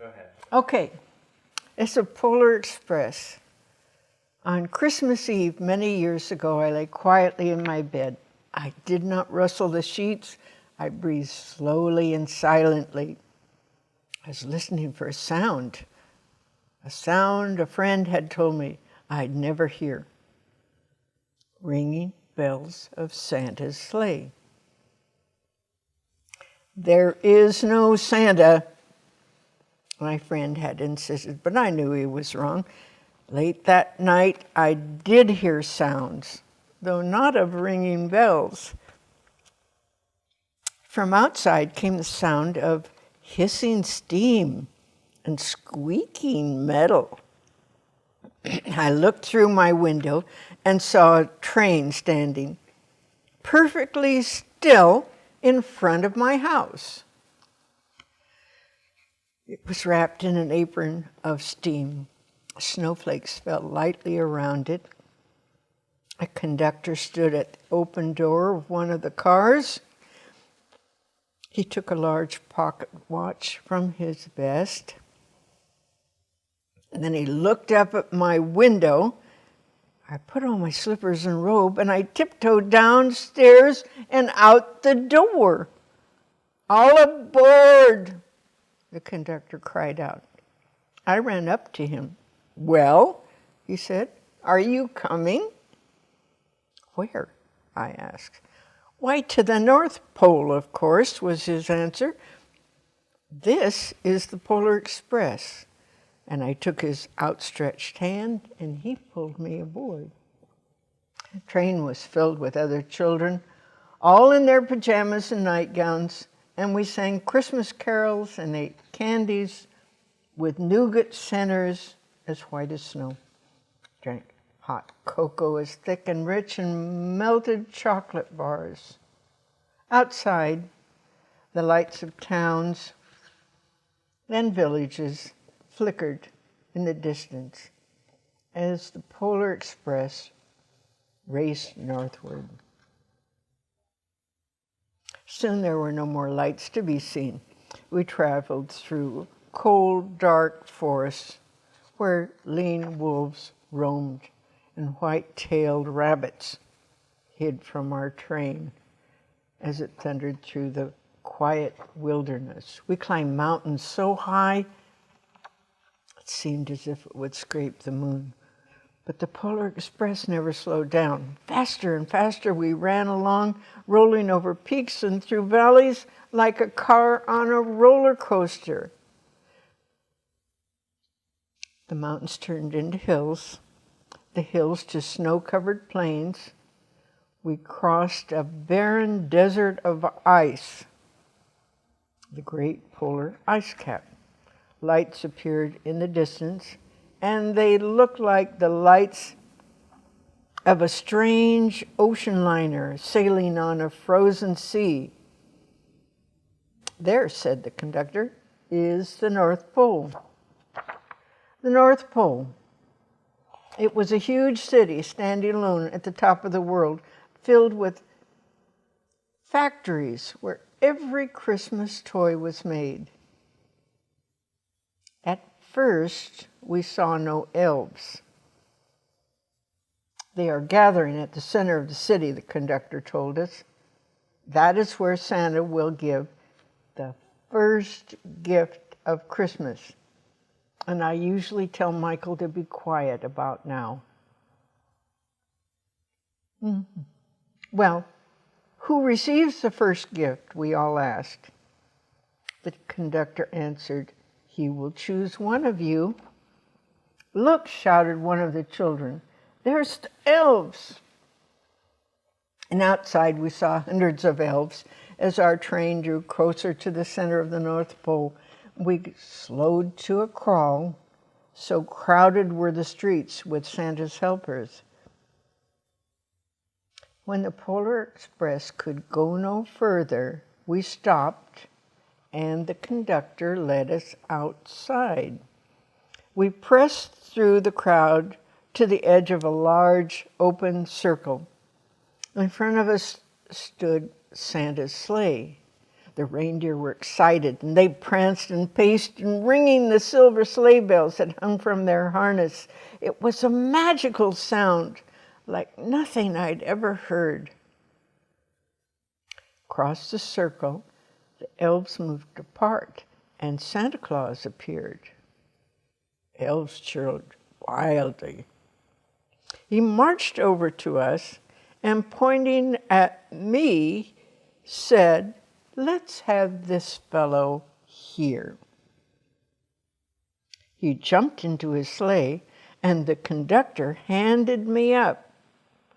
Go ahead. Okay, it's a Polar Express. On Christmas Eve, many years ago, I lay quietly in my bed. I did not rustle the sheets. I breathed slowly and silently. I was listening for a sound a friend had told me I'd never hear. Ringing bells of Santa's sleigh. There is no Santa, my friend had insisted, but I knew he was wrong. Late that night, I did hear sounds, though not of ringing bells. From outside came the sound of hissing steam and squeaking metal. I looked through my window and saw a train standing perfectly still in front of my house. It was wrapped in an apron of steam. Snowflakes fell lightly around it. A conductor stood at the open door of one of the cars. He took a large pocket watch from his vest. And then he looked up at my window. I put on my slippers and robe, and I tiptoed downstairs and out the door. "All aboard!" the conductor cried out. I ran up to him. "Well," he said, "are you coming?" "Where?" I asked. "Why, to the North Pole, of course," was his answer. "This is the Polar Express." And I took his outstretched hand, and he pulled me aboard. The train was filled with other children, all in their pajamas and nightgowns, and we sang Christmas carols and ate candies with nougat centers as white as snow, drank hot cocoa as thick and rich, and melted chocolate bars. Outside, the lights of towns, then villages, flickered in the distance as the Polar Express raced northward. Soon there were no more lights to be seen. We traveled through cold, dark forests where lean wolves roamed and white-tailed rabbits hid from our train as it thundered through the quiet wilderness. We climbed mountains so high it seemed as if it would scrape the moon. But the Polar Express never slowed down. Faster and faster we ran along, rolling over peaks and through valleys like a car on a roller coaster. The mountains turned into hills, the hills to snow-covered plains. We crossed a barren desert of ice, the great polar ice cap. Lights appeared in the distance, and they looked like the lights of a strange ocean liner sailing on a frozen sea. "There," said the conductor, "is the North Pole." The North Pole. It was a huge city standing alone at the top of the world, filled with factories where every Christmas toy was made. At first, we saw no elves. "They are gathering at the center of the city," the conductor told us. "That is where Santa will give the first gift of Christmas." And I usually tell Michael to be quiet about now. "Well, who receives the first gift?" we all asked. The conductor answered, "He will choose one of you." "Look," shouted one of the children, "there's elves." And outside we saw hundreds of elves as our train drew closer to the center of the North Pole. We slowed to a crawl, so crowded were the streets with Santa's helpers. When the Polar Express could go no further, we stopped, and the conductor led us outside. We pressed through the crowd to the edge of a large open circle. In front of us stood Santa's sleigh. The reindeer were excited, and they pranced and paced, and ringing the silver sleigh bells that hung from their harness. It was a magical sound, like nothing I'd ever heard. Across the circle, the elves moved apart, and Santa Claus appeared. Elves cheered wildly. He marched over to us and, pointing at me, said, "Let's have this fellow here." He jumped into his sleigh, and the conductor handed me up.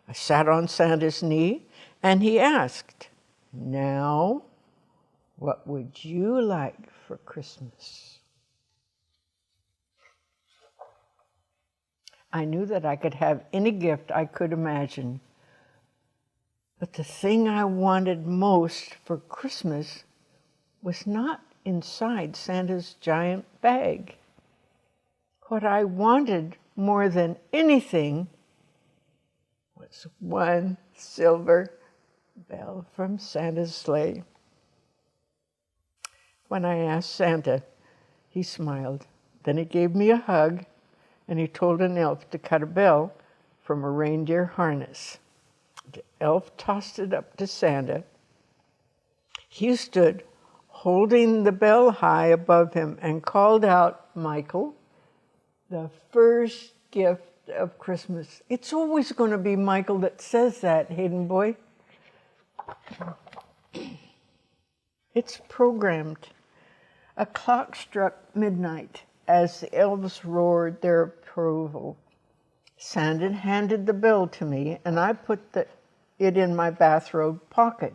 I sat on Santa's knee, and he asked, "Now, what would you like for Christmas?" I knew that I could have any gift I could imagine, but the thing I wanted most for Christmas was not inside Santa's giant bag. What I wanted more than anything was one silver bell from Santa's sleigh. When I asked Santa, he smiled. Then he gave me a hug, and he told an elf to cut a bell from a reindeer harness. The elf tossed it up to Santa. He stood holding the bell high above him and called out, "Michael, the first gift of Christmas." It's always going to be Michael that says that, Hayden boy. It's programmed. A clock struck midnight as the elves roared their approval. Santa handed the bell to me, and I put it in my bathrobe pocket.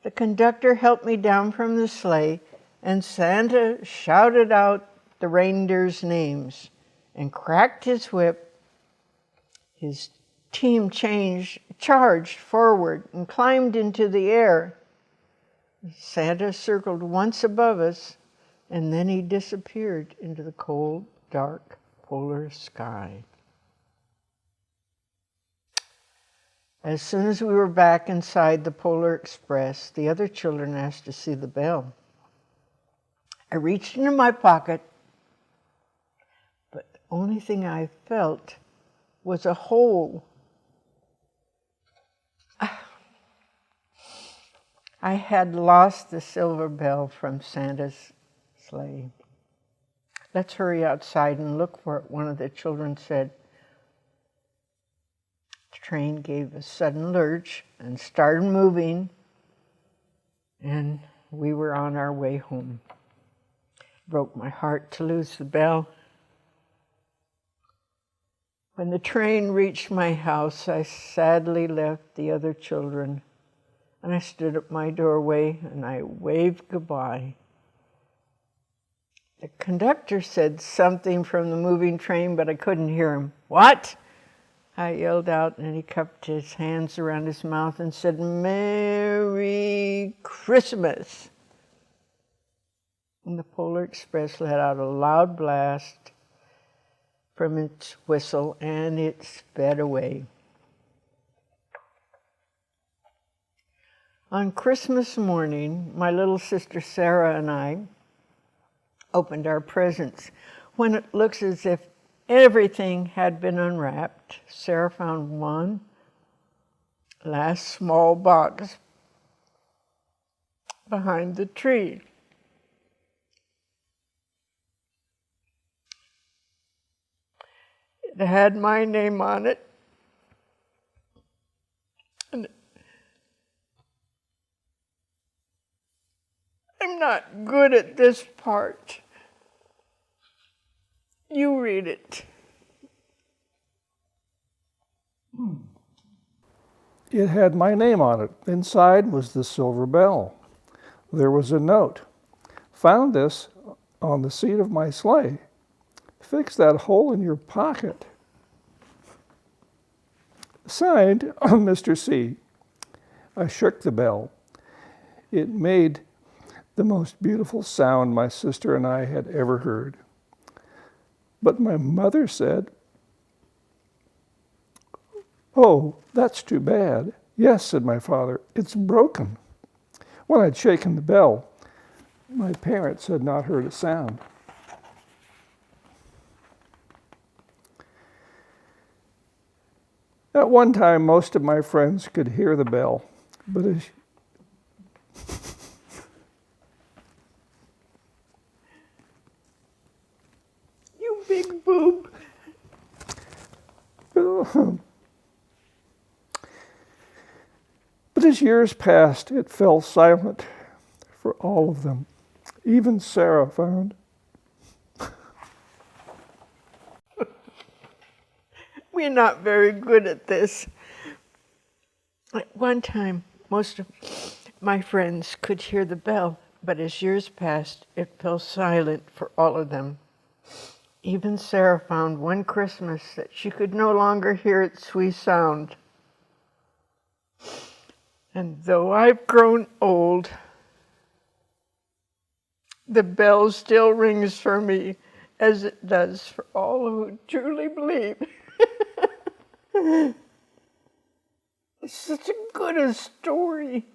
The conductor helped me down from the sleigh, and Santa shouted out the reindeers' names and cracked his whip. His team charged forward and climbed into the air. Santa circled once above us, and then he disappeared into the cold, dark polar sky. As soon as we were back inside the Polar Express, the other children asked to see the bell. I reached into my pocket, but the only thing I felt was a hole. I had lost the silver bell from Santa's sleigh. "Let's hurry outside and look for it," one of the children said. The train gave a sudden lurch and started moving, and we were on our way home. It broke my heart to lose the bell. When the train reached my house, I sadly left the other children, and I stood at my doorway and I waved goodbye. The conductor said something from the moving train, but I couldn't hear him. "What?" I yelled out, and he cupped his hands around his mouth and said, "Merry Christmas." And the Polar Express let out a loud blast from its whistle, and it sped away. On Christmas morning, my little sister Sarah and I opened our presents. When it looks as if everything had been unwrapped, Sarah found one last small box behind the tree. It had my name on it, and I'm not good at this part. You read it. It had my name on it. Inside was the silver bell. There was a note. "Found this on the seat of my sleigh. Fix that hole in your pocket." Signed, Mr. C. I shook the bell. It made the most beautiful sound my sister and I had ever heard. But my mother said, "Oh, that's too bad." "Yes," said my father, "it's broken." When I'd shaken the bell, my parents had not heard a sound. At one time, most of my friends could hear the bell, but as You big boob. But as years passed, it fell silent for all of them. Even Sarah found. We're not very good at this. At one time, most of my friends could hear the bell, but as years passed, it fell silent for all of them. Even Sarah found one Christmas that she could no longer hear its sweet sound. And though I've grown old, the bell still rings for me as it does for all who truly believe. It's such a good story.